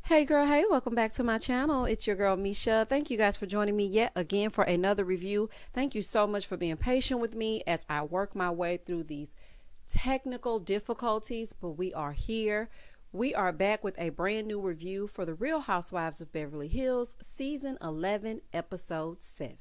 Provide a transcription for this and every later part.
Hey girl, hey, welcome back to my channel. It's your girl Misha. Thank you guys for joining me yet again for another review. Thank you so much for being patient with me as I work my way through these technical difficulties, but we are here. We are back with a brand new review for The Real Housewives of Beverly Hills, Season 11, Episode 7.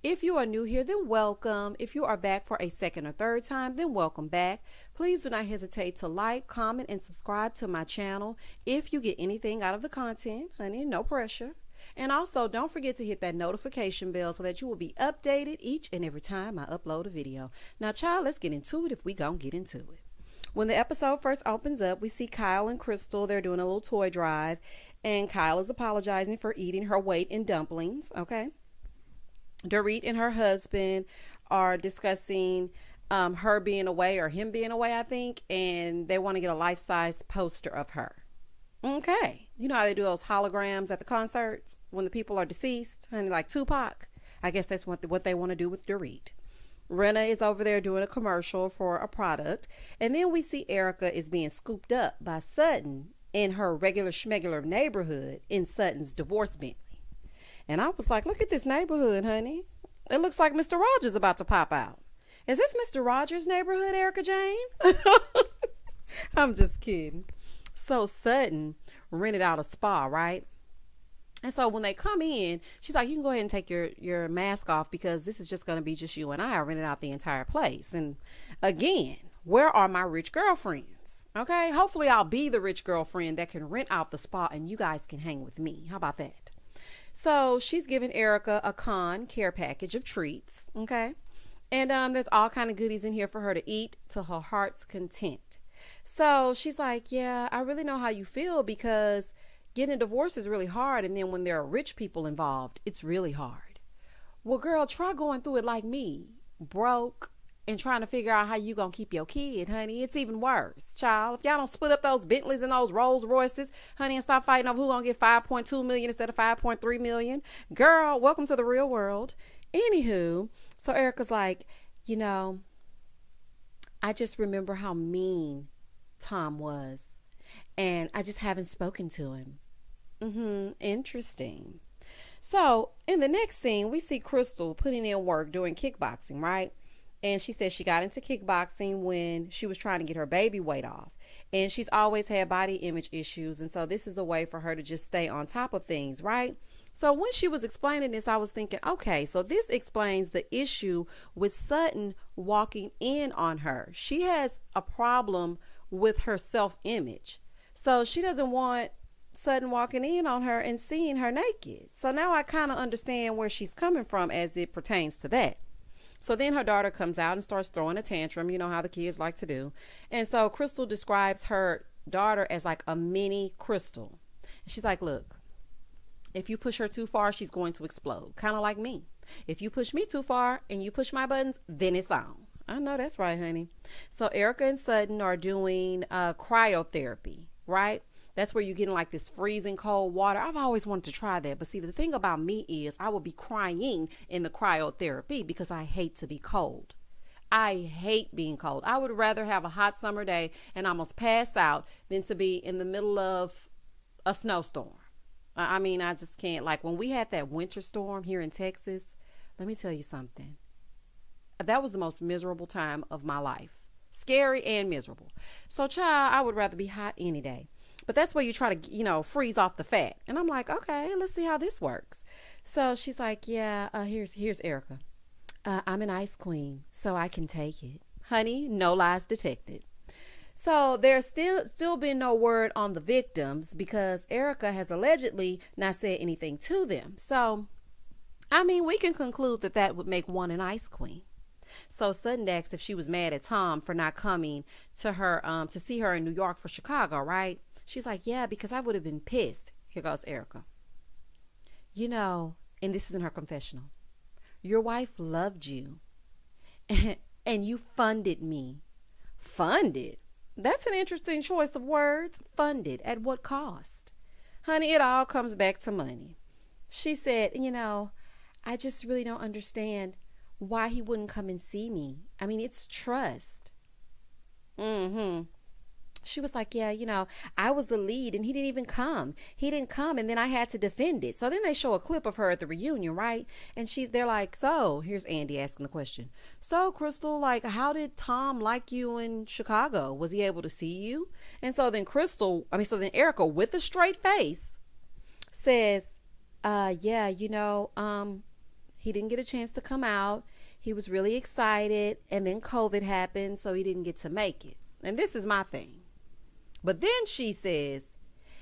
If you are new here, then welcome. If you are back for a second or third time, then welcome back. Please do not hesitate to like, comment, and subscribe to my channel if you get anything out of the content. Honey, no pressure. And also, don't forget to hit that notification bell so that you will be updated each and every time I upload a video. Now, child, let's get into it if we gonna get into it. When the episode first opens up, we see Kyle and Crystal. They're doing a little toy drive, and Kyle is apologizing for eating her weight in dumplings, okay? Dorit and her husband are discussing her being away or him being away, I think, and they want to get a life-size poster of her. Okay. You know how they do those holograms at the concerts when the people are deceased, and like Tupac? I guess that's what they want to do with Dorit. Rinna is over there doing a commercial for a product, and then we see Erica is being scooped up by Sutton in her regular schmegular neighborhood in Sutton's divorce Bentley. And I was like, look at this neighborhood, honey. It looks like Mr. Rogers about to pop out. Is this Mr. Rogers' neighborhood, Erica Jane? I'm just kidding. So Sutton rented out a spa, right? And so when they come in, she's like, you can go ahead and take your mask off because this is just going to be just you and I rented out the entire place. And again, where are my rich girlfriends? Okay, hopefully I'll be the rich girlfriend that can rent out the spa and you guys can hang with me. How about that? So she's giving Erica a care package of treats, okay? And there's all kind of goodies in here for her to eat to her heart's content. So she's like, yeah, I really know how you feel because getting a divorce is really hard. And then when there are rich people involved, it's really hard. Well, girl, try going through it like me, broke, and trying to figure out how you gonna keep your kid, honey. It's even worse, child. If y'all don't split up those Bentleys and those Rolls Royces, honey, and stop fighting over who gonna get 5.2 million instead of 5.3 million, girl, welcome to the real world. Anywho, so Erica's like, you know, I just remember how mean Tom was, and I just haven't spoken to him. Interesting. So in the next scene, we see Crystal putting in work doing kickboxing, right? And she said she got into kickboxing when she was trying to get her baby weight off. And she's always had body image issues. And so this is a way for her to just stay on top of things, right? So when she was explaining this, I was thinking, okay, so this explains the issue with Sutton walking in on her. She has a problem with her self-image. So she doesn't want Sutton walking in on her and seeing her naked. So now I kind of understand where she's coming from as it pertains to that. So then her daughter comes out and starts throwing a tantrum. You know how the kids like to do. And so Crystal describes her daughter as like a mini Crystal. And she's like, look, if you push her too far, she's going to explode. Kind of like me. If you push me too far and you push my buttons, then it's on. I know that's right, honey. So Erica and Sutton are doing cryotherapy, right? That's where you're getting like this freezing cold water. I've always wanted to try that. But see, the thing about me is I would be crying in the cryotherapy because I hate to be cold. I hate being cold. I would rather have a hot summer day and almost pass out than to be in the middle of a snowstorm. I mean, I just can't. Like when we had that winter storm here in Texas, let me tell you something. That was the most miserable time of my life. Scary and miserable. So, child, I would rather be hot any day. But that's where you try to, you know, freeze off the fat. And I'm like, okay, let's see how this works. So she's like, yeah, here's Erica. I'm an ice queen, so I can take it. Honey, no lies detected. So there's still been no word on the victims because Erica has allegedly not said anything to them. So, I mean, we can conclude that would make one an ice queen. So Sutton asked if she was mad at Tom for not coming to her to see her in New York for Chicago, right? She's like, yeah, because I would have been pissed. Here goes Erica. You know, and this is in her confessional. Your wife loved you and you funded me. Funded? That's an interesting choice of words. Funded. At what cost? Honey, it all comes back to money. She said, you know, I just really don't understand why he wouldn't come and see me. I mean, it's trust. She was like, yeah, I was the lead and he didn't even come. He didn't come and then I had to defend it. So then they show a clip of her at the reunion, right? And they're like, so here's Andy asking the question. So Crystal, like, how did Tom like you in Chicago? Was he able to see you? And so then Erica with a straight face says, yeah, he didn't get a chance to come out. He was really excited and then COVID happened, so he didn't get to make it. And this is my thing. But then she says,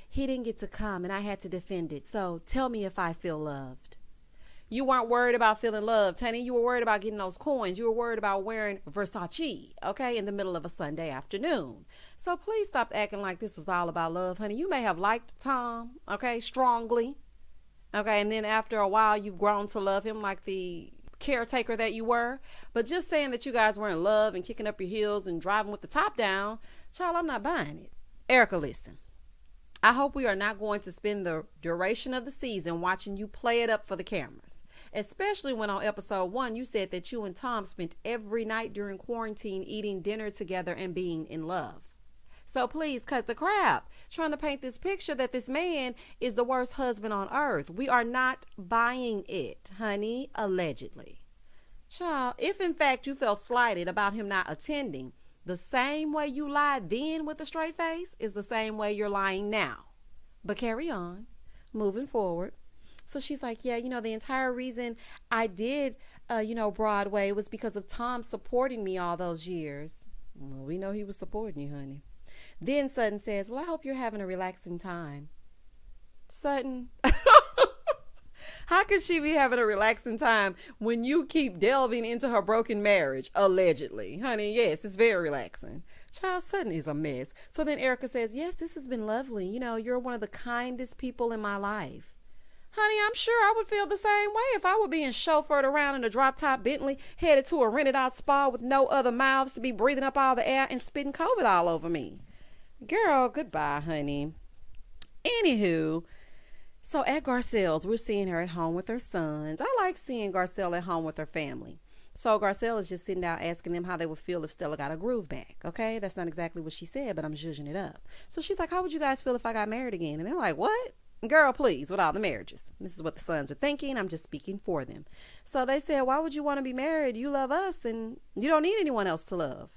he didn't get to come and I had to defend it. So tell me if I feel loved. You weren't worried about feeling loved, honey. You were worried about getting those coins. You were worried about wearing Versace, okay, in the middle of a Sunday afternoon. So please stop acting like this was all about love, honey. You may have liked Tom, okay, strongly, okay, and then after a while you've grown to love him like the caretaker that you were. But just saying that you guys were in love and kicking up your heels and driving with the top down, child, I'm not buying it. Erica, listen, I hope we are not going to spend the duration of the season watching you play it up for the cameras, especially when on episode 1 you said that you and Tom spent every night during quarantine eating dinner together and being in love. So please cut the crap trying to paint this picture that this man is the worst husband on earth. We are not buying it, honey, allegedly. Child, if in fact you felt slighted about him not attending, the same way you lied then with a straight face is the same way you're lying now. But carry on, moving forward. So she's like, yeah, the entire reason I did, Broadway was because of Tom supporting me all those years. Well, we know he was supporting you, honey. Then Sutton says, well, I hope you're having a relaxing time. Sutton, how could she be having a relaxing time when you keep delving into her broken marriage, allegedly? Honey, yes, it's very relaxing. Child, Sutton is a mess. So then Erica says, yes, this has been lovely. You're one of the kindest people in my life. Honey, I'm sure I would feel the same way if I were being chauffeured around in a drop-top Bentley headed to a rented-out spa with no other mouths to be breathing up all the air and spitting COVID all over me. Girl, goodbye, honey. Anywho, so at Garcelle's, we're seeing her at home with her sons. I like seeing Garcelle at home with her family. So Garcelle is just sitting down asking them how they would feel if Stella got a groove back. Okay, that's not exactly what she said, but I'm zhuzhing it up. So she's like, how would you guys feel if I got married again? And they're like, what? Girl, please, with all the marriages. This is what the sons are thinking. I'm just speaking for them. So they said, why would you want to be married? You love us and you don't need anyone else to love.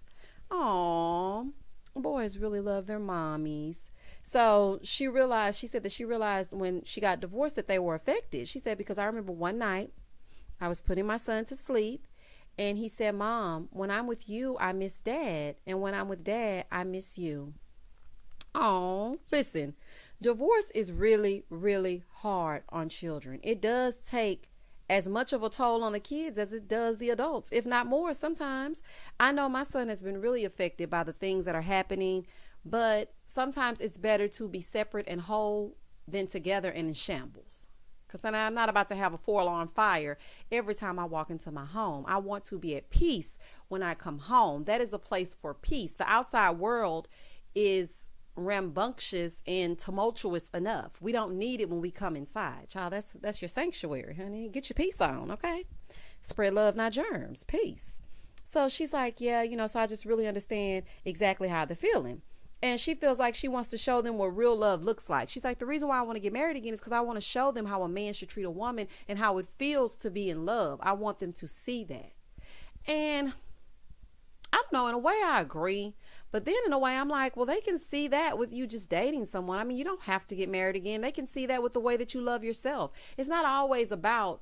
Aww. Boys really love their mommies. So she said that she realized when she got divorced that they were affected. She said, because I remember one night I was putting my son to sleep and he said, Mom, when I'm with you, I miss Dad. And when I'm with Dad, I miss you. Oh, listen, divorce is really, really hard on children. It does take as much of a toll on the kids as it does the adults, if not more sometimes. I know my son has been really affected by the things that are happening, but sometimes it's better to be separate and whole than together and in shambles. Because I'm not about to have a 4-alarm fire every time I walk into my home. I want to be at peace when I come home. That is a place for peace. The outside world is rambunctious and tumultuous enough. We don't need it when we come inside. Child, that's your sanctuary, honey. Get your peace on, okay? Spread love, not germs. Peace. So she's like, yeah, so I just really understand exactly how they're feeling. And she feels like she wants to show them what real love looks like. She's like, the reason why I want to get married again is because I want to show them how a man should treat a woman and how it feels to be in love. I want them to see that. And I don't know, in a way I agree. But then in a way I'm like, well, they can see that with you just dating someone. I mean, you don't have to get married again. They can see that with the way that you love yourself. It's not always about,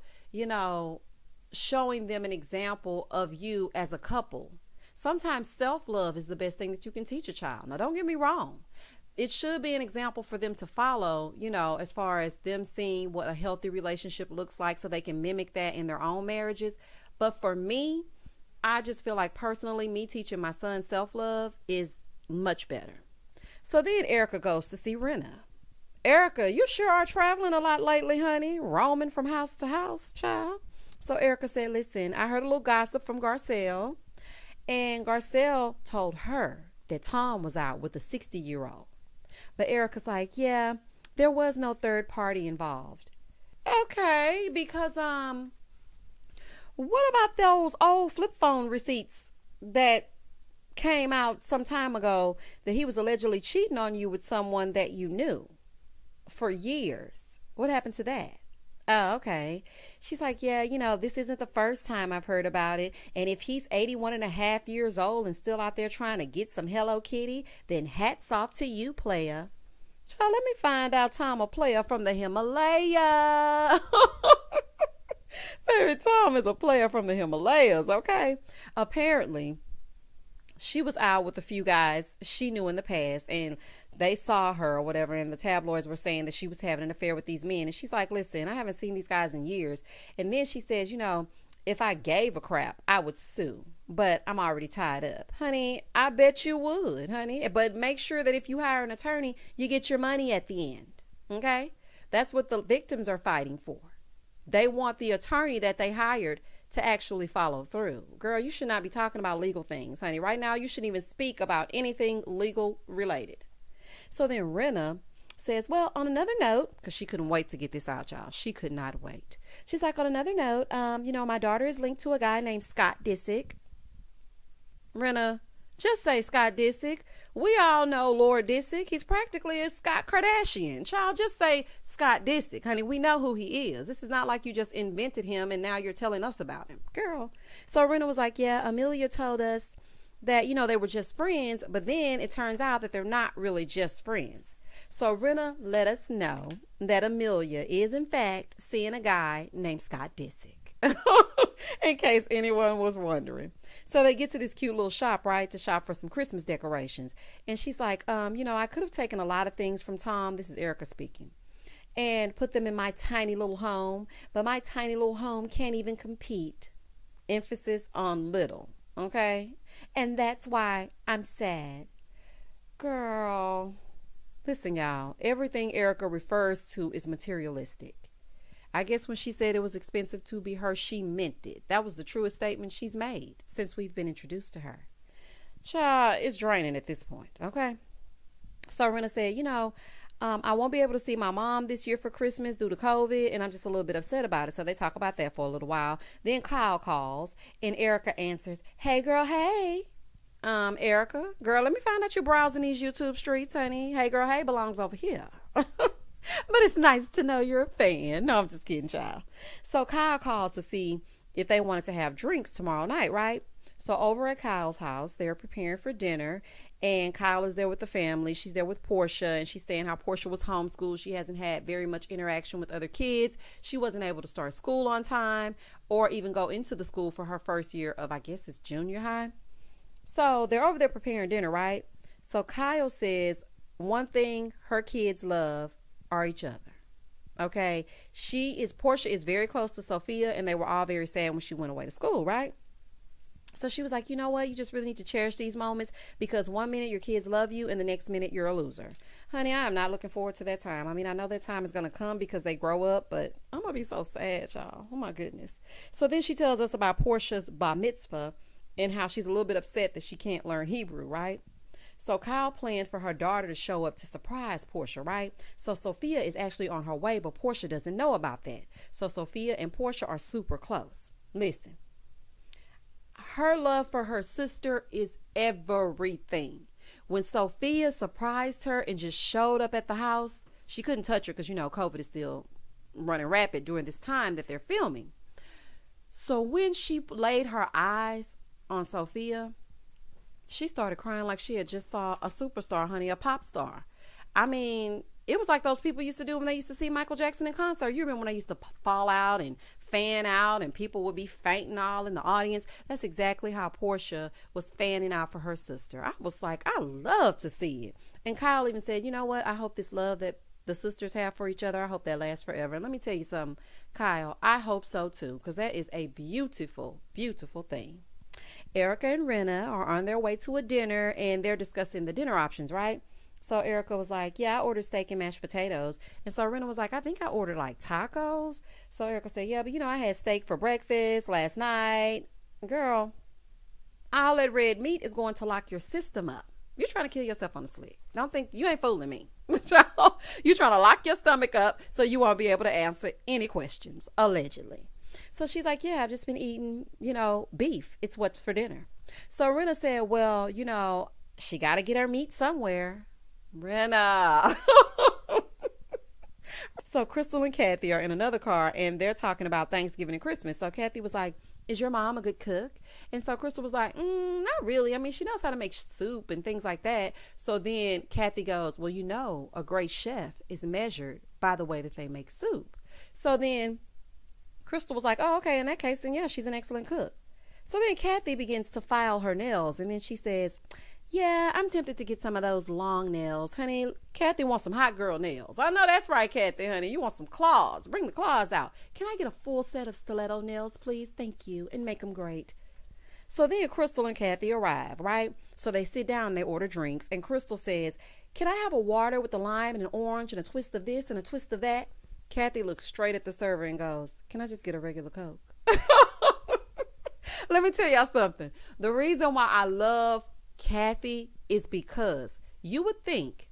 showing them an example of you as a couple. Sometimes self-love is the best thing that you can teach a child. Now, don't get me wrong. It should be an example for them to follow, as far as them seeing what a healthy relationship looks like so they can mimic that in their own marriages. But for me, I just feel like personally, me teaching my son self-love is much better. So then Erica goes to see Rinna. Erica, you sure are traveling a lot lately, honey. Roaming from house to house, child. So Erica said, listen, I heard a little gossip from Garcelle. And Garcelle told her that Tom was out with a 60-year-old. But Erica's like, yeah, there was no third party involved. Okay, because what about those old flip phone receipts that came out some time ago that he was allegedly cheating on you with someone that you knew for years. What happened to that? Oh, okay. She's like, yeah, this isn't the first time I've heard about it. And if he's 81 and a half years old and still out there trying to get some Hello Kitty, then hats off to you, player. Child, let me find out Tom a player from the Himalaya. Baby, Tom is a player from the Himalayas, okay? Apparently, she was out with a few guys she knew in the past, and they saw her or whatever, and the tabloids were saying that she was having an affair with these men. And she's like, listen, I haven't seen these guys in years. And then she says, if I gave a crap, I would sue, but I'm already tied up. Honey, I bet you would, honey. But make sure that if you hire an attorney, you get your money at the end, okay? That's what the victims are fighting for. They want the attorney that they hired to actually follow through. Girl, you should not be talking about legal things, honey. Right now, you shouldn't even speak about anything legal related. So then Rinna says, well, on another note, because she couldn't wait to get this out, y'all. She could not wait. She's like, on another note, my daughter is linked to a guy named Scott Disick. Rinna, just say Scott Disick. We all know Lord Disick. He's practically a Scott Kardashian. Child, just say Scott Disick. Honey, we know who he is. This is not like you just invented him and now you're telling us about him. Girl. So Rinna was like, yeah, Amelia told us that, they were just friends, but then it turns out that they're not really just friends. So Rinna let us know that Amelia is, in fact, seeing a guy named Scott Disick. In case anyone was wondering. So they get to this cute little shop, right, to shop for some Christmas decorations. And she's like, I could have taken a lot of things from Tom. This is Erica speaking. And put them in my tiny little home. But my tiny little home can't even compete. Emphasis on little. Okay? And that's why I'm sad. Girl. Listen, y'all. Everything Erica refers to is materialistic. I guess when she said it was expensive to be her, she meant it. That was the truest statement she's made since we've been introduced to her. Child, it's draining at this point, okay? So Rinna said, I won't be able to see my mom this year for Christmas due to COVID, and I'm just a little bit upset about it. So they talk about that for a little while. Then Kyle calls, and Erica answers, hey, girl, hey. Erica, girl, let me find out you're browsing these YouTube streets, honey. Hey, girl, hey belongs over here. But it's nice to know you're a fan. No, I'm just kidding, child. So Kyle called to see if they wanted to have drinks tomorrow night, right? So over at Kyle's house, they're preparing for dinner, and Kyle is there with the family. She's there with Porsha, and she's saying how Porsha was homeschooled. She hasn't had very much interaction with other kids. She wasn't able to start school on time or even go into the school for her first year of, I guess it's junior high. So they're over there preparing dinner, right? So Kyle says one thing her kids love are each other. Okay. Porsha is very close to Sophia, and they were all very sad when she went away to school, right? So she was like, you know what? You just really need to cherish these moments, because one minute your kids love you and the next minute you're a loser. Honey, I am not looking forward to that time. I mean, I know that time is going to come because they grow up, but I'm going to be so sad, y'all. Oh my goodness. So then she tells us about Porsha's bar mitzvah and how she's a little bit upset that she can't learn Hebrew, right? So Kyle planned for her daughter to show up to surprise Porsha, right? So Sophia is actually on her way, but Porsha doesn't know about that. So Sophia and Porsha are super close. Listen, her love for her sister is everything. When Sophia surprised her and just showed up at the house, she couldn't touch her because, COVID is still running rapid during this time that they're filming. So when she laid her eyes on Sophia, she started crying like she had just saw a superstar, honey, a pop star. I mean, it was like those people used to do when they used to see Michael Jackson in concert. You remember when they used to fall out and fan out and people would be fainting all in the audience? That's exactly how Porsha was fanning out for her sister. I was like, I love to see it. And Kyle even said, you know what? I hope this love that the sisters have for each other, I hope that lasts forever. And let me tell you something, Kyle, I hope so too, because that is a beautiful, beautiful thing. Erica and Rinna are on their way to a dinner, and they're discussing the dinner options, right? So Erica was like, yeah, I ordered steak and mashed potatoes. And so Rinna was like, I think I ordered like tacos. So Erica said, yeah, but I had steak for breakfast last night. Girl, all that red meat is going to lock your system up. You're trying to kill yourself on the slick. Don't think, you ain't fooling me. You're trying to lock your stomach up so you won't be able to answer any questions, allegedly. So she's like, yeah, I've just been eating, beef. It's what's for dinner. So Rinna said, well, she got to get her meat somewhere. Rinna. So Crystal and Kathy are in another car, and they're talking about Thanksgiving and Christmas. So Kathy was like, is your mom a good cook? And so Crystal was like, not really. I mean, she knows how to make soup and things like that. So then Kathy goes, well, a great chef is measured by the way that they make soup. So then Crystal was like, oh, okay, in that case, then yeah, she's an excellent cook. So then Kathy begins to file her nails, and then she says, yeah, I'm tempted to get some of those long nails. Honey, Kathy wants some hot girl nails. I know that's right, Kathy, honey. You want some claws. Bring the claws out. Can I get a full set of stiletto nails, please? Thank you. And make them great. So then Crystal and Kathy arrive, right? So they sit down, they order drinks, and Crystal says, can I have a water with a lime and an orange and a twist of this and a twist of that? Kathy looks straight at the server and goes, can I just get a regular Coke? Let me tell y'all something. The reason why I love Kathy is because you would think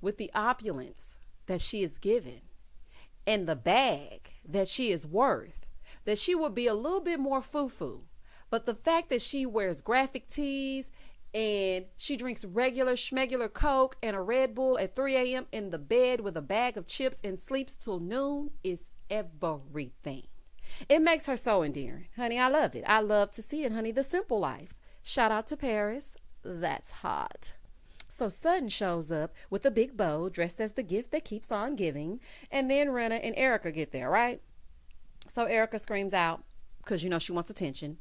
with the opulence that she is given and the bag that she is worth, that she would be a little bit more foo-foo. But the fact that she wears graphic tees and she drinks regular schmegular Coke and a Red Bull at 3 a.m. in the bed with a bag of chips and sleeps till noon is everything. It makes her so endearing. Honey, I love it. I love to see it, honey. The simple life. Shout out to Paris. That's hot. So Sutton shows up with a big bow dressed as the gift that keeps on giving. And then Rinna and Erica get there, right? So Erica screams out, because she wants attention.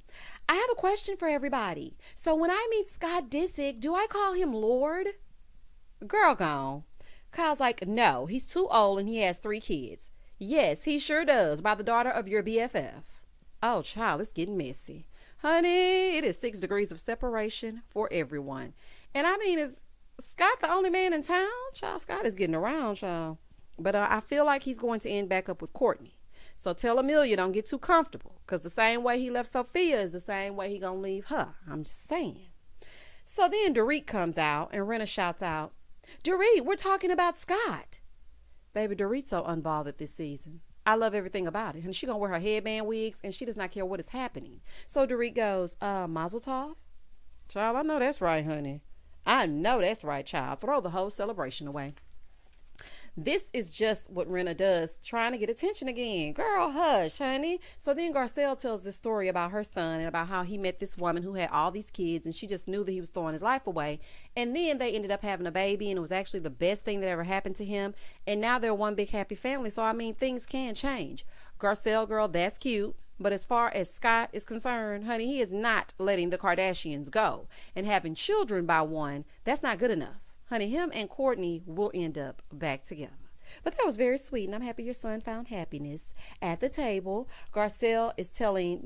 I have a question for everybody. So when I meet Scott Disick, do I call him Lord? Girl gone. Kyle's like, no, he's too old and he has 3 kids. Yes, he sure does, by the daughter of your BFF. Oh, child, it's getting messy. Honey, it is 6 degrees of separation for everyone. And I mean, is Scott the only man in town? Child, Scott is getting around, child. But I feel like he's going to end back up with Courtney. So tell Amelia don't get too comfortable, because the same way he left Sophia is the same way he gonna leave her. I'm just saying. So then Dorit comes out and Rinna shouts out, Dorit, we're talking about Scott. Baby, Dorit's so unbothered this season. I love everything about it. And she gonna wear her headband wigs and she does not care what is happening. So Dorit goes, Mazel Tov? Child, I know that's right, honey. I know that's right, child. Throw the whole celebration away. This is just what Rinna does, trying to get attention again. Girl, hush, honey. So then Garcelle tells this story about her son and about how he met this woman who had all these kids and she just knew that he was throwing his life away. And then they ended up having a baby and it was actually the best thing that ever happened to him. And now they're one big happy family. So, I mean, things can change. Garcelle, girl, that's cute. But as far as Scott is concerned, honey, he is not letting the Kardashians go. And having children by one, that's not good enough. Honey, him and Courtney will end up back together. But that was very sweet, and I'm happy your son found happiness. At the table, Garcelle is telling,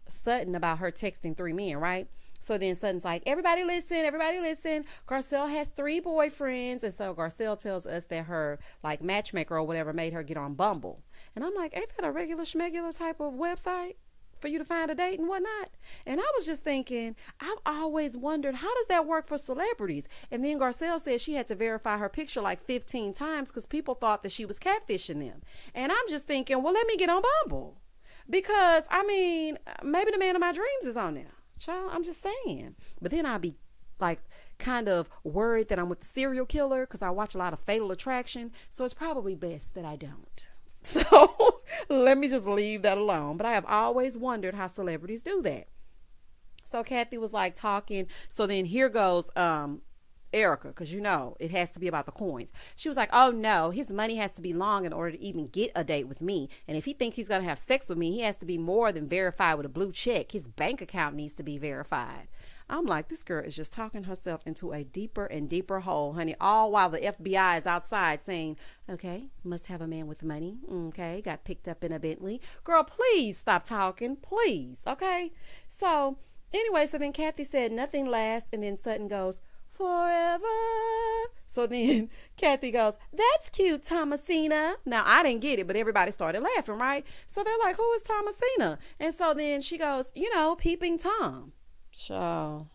Sutton about her texting 3 men, right? So then Sutton's like, everybody listen, everybody listen. Garcelle has 3 boyfriends. And so Garcelle tells us that her, matchmaker or whatever made her get on Bumble. And I'm like, ain't that a regular schmegular type of website for you to find a date and whatnot? And I was just thinking, I've always wondered, how does that work for celebrities? And then Garcelle said she had to verify her picture 15 times because people thought that she was catfishing them. And I'm just thinking, well, let me get on Bumble. Because, I mean, maybe the man of my dreams is on there. Child, I'm just saying. But then I'll be kind of worried that I'm with the serial killer because I watch a lot of Fatal Attraction. So it's probably best that I don't. So let me just leave that alone. But I have always wondered how celebrities do that. So Kathy was talking. So then here goes Erica, because it has to be about the coins. She was like, oh no, his money has to be long in order to even get a date with me. And if he thinks he's going to have sex with me, he has to be more than verified with a blue check. His bank account needs to be verified. I'm like, this girl is just talking herself into a deeper and deeper hole, honey, all while the FBI is outside saying, okay, must have a man with money. Okay, got picked up in a Bentley. Girl, please stop talking, please. Okay. So anyway, so then Kathy said nothing lasts, and then Sutton goes, forever. So then Kathy goes, that's cute, Thomasina. Now, I didn't get it, but everybody started laughing, right? So they're like, who is Thomasina? And so then she goes, Peeping Tom. So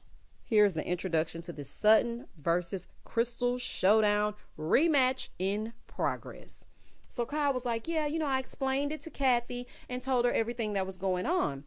here's the introduction to this Sutton versus Crystal showdown rematch in progress. So Kyle was like, yeah, I explained it to Kathy and told her everything that was going on.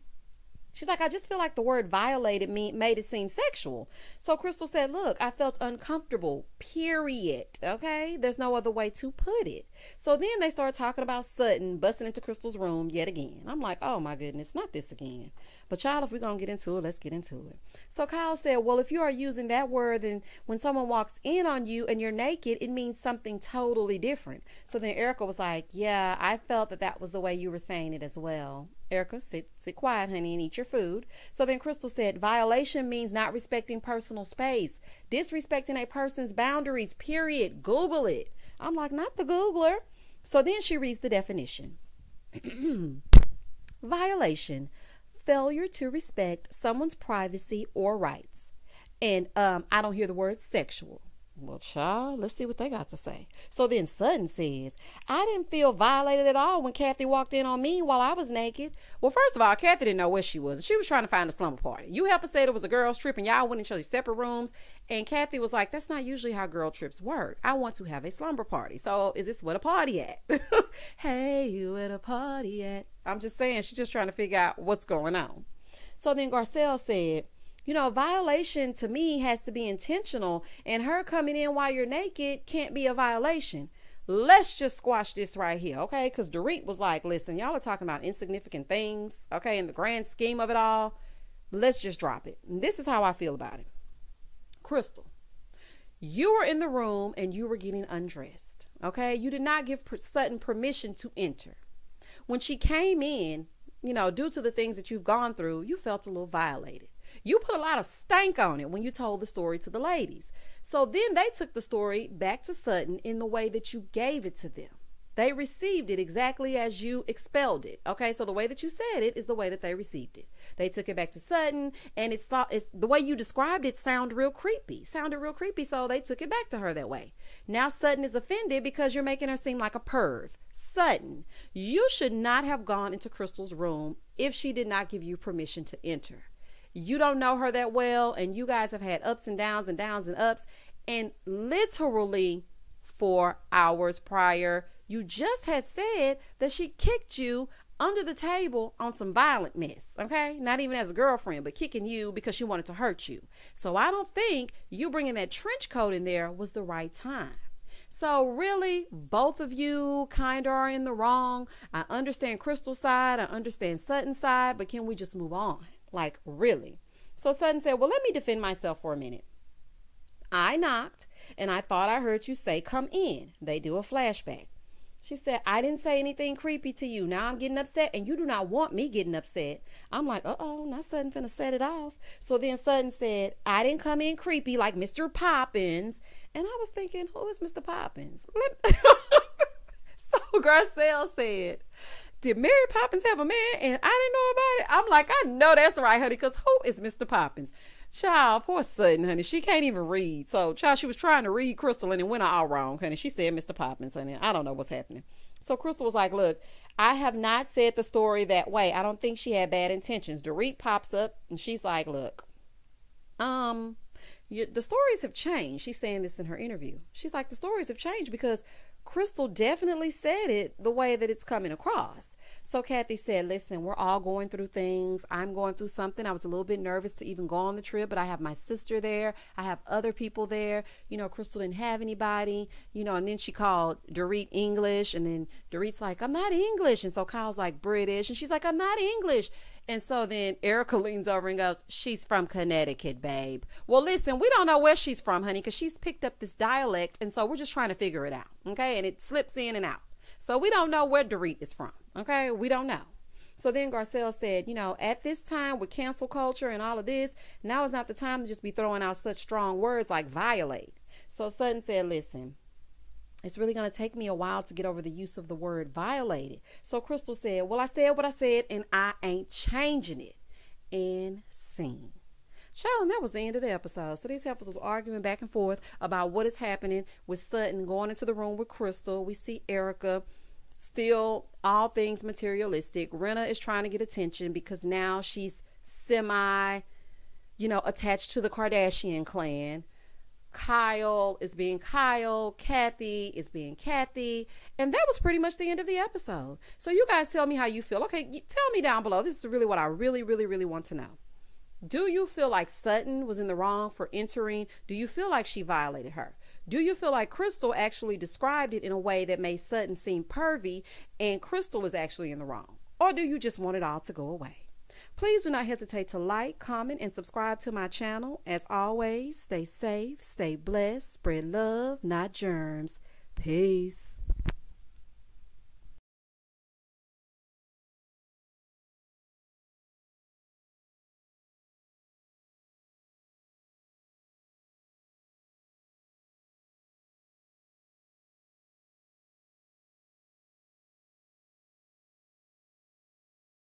She's like, I just feel like the word violated made it seem sexual. So Crystal said, look, I felt uncomfortable, period. Okay? There's no other way to put it. So then they started talking about Sutton busting into Crystal's room yet again. I'm like, oh my goodness, not this again. But child, if we're going to get into it, let's get into it. So Kyle said, well, if you are using that word, then when someone walks in on you and you're naked, it means something totally different. So then Erica was like, yeah, I felt that was the way you were saying it as well. Erica, sit quiet, honey, and eat your food. So then Crystal said, violation means not respecting personal space, disrespecting a person's boundaries, period. Google it. I'm like, not the Googler. So then she reads the definition. Violation, failure to respect someone's privacy or rights. And I don't hear the word sexual. Well, child, let's see what they got to say. So then Sutton says, I didn't feel violated at all when Kathy walked in on me while I was naked. Well, first of all, Kathy didn't know where she was. She was trying to find a slumber party. You have to say it was a girls' trip and y'all went into these separate rooms. And Kathy was like, that's not usually how girl trips work. I want to have a slumber party. So is this where the party at? Hey, you where the party at? I'm just saying, she's just trying to figure out what's going on. So then Garcelle said, you know, violation to me has to be intentional, and her coming in while you're naked can't be a violation. Let's just squash this right here, okay? Because Dorit was like, listen, y'all are talking about insignificant things, okay, in the grand scheme of it all. Let's just drop it. And this is how I feel about it. Crystal, you were in the room and you were getting undressed, okay? You did not give Sutton permission to enter. When she came in, you know, due to the things that you've gone through, you felt a little violated. You put a lot of stank on it when you told the story to the ladies. So then they took the story back to Sutton in the way that you gave it to them. They received it exactly as you expelled it. Okay, so the way that you said it is the way that they received it. They took it back to Sutton, and it's the way you described it sounded real creepy. So they took it back to her that way. Now Sutton is offended because you're making her seem like a perv. Sutton, you should not have gone into Crystal's room if she did not give you permission to enter. You don't know her that well, and you guys have had ups and downs and downs and ups, and literally 4 hours prior, you just had said that she kicked you under the table on some violent mess, okay? Not even as a girlfriend, but kicking you because she wanted to hurt you. So I don't think you bringing that trench coat in there was the right time. So really, both of you kind of are in the wrong. I understand Crystal's side, I understand Sutton's side, but can we just move on? Like, really? So Sutton said, well, let me defend myself for a minute. I knocked, and I thought I heard you say, come in. They do a flashback. She said, I didn't say anything creepy to you. Now I'm getting upset, and you do not want me getting upset. I'm like, uh-oh, now Sutton finna set it off. So then Sutton said, I didn't come in creepy like Mr. Poppins. And I was thinking, who is Mr. Poppins? So Garcelle said, did Mary Poppins have a man and I didn't know about it? I'm like, I know that's right, honey, because who is Mr. Poppins? Child, poor Sutton, honey. She can't even read. So, child, she was trying to read Crystal and it went all wrong, honey. She said Mr. Poppins, honey. I don't know what's happening. So Crystal was like, look, I have not said the story that way. I don't think she had bad intentions. Dorit pops up and she's like, look, the stories have changed. She's saying this in her interview. She's like, the stories have changed because Crystal definitely said it the way that it's coming across. So Kathy said, listen, we're all going through things. I'm going through something. I was a little bit nervous to even go on the trip, but I have my sister there. I have other people there. You know, Crystal didn't have anybody, you know, and then she called Dorit English, and then Dorit's like, I'm not English. And so Kyle's like, British. And she's like, I'm not English. And so then Erica leans over and goes, she's from Connecticut, babe. Well, listen, we don't know where she's from, honey, because she's picked up this dialect. And so we're just trying to figure it out. Okay. And it slips in and out. So we don't know where Dorit is from. Okay. We don't know. So then Garcelle said, you know, at this time with cancel culture and all of this, now is not the time to just be throwing out such strong words like violate. So Sutton said, listen, it's really going to take me a while to get over the use of the word violated. So Crystal said, well, I said what I said and I ain't changing it. And scene. Child, and that was the end of the episode. So these heifers were arguing back and forth about what is happening with Sutton going into the room with Crystal. We see Erica, still all things materialistic. Rinna is trying to get attention because now she's attached to the Kardashian clan. Kyle is being Kyle, Kathy is being Kathy, and that was pretty much the end of the episode. So you guys tell me how you feel. Okay, tell me down below. This is really what I really want to know. Do you feel like Sutton was in the wrong for entering? Do you feel like she violated her? Do you feel like Crystal actually described it in a way that made Sutton seem pervy and Crystal is actually in the wrong? Or do you just want it all to go away? Please do not hesitate to like, comment, and subscribe to my channel. As always, stay safe, stay blessed, spread love, not germs. Peace.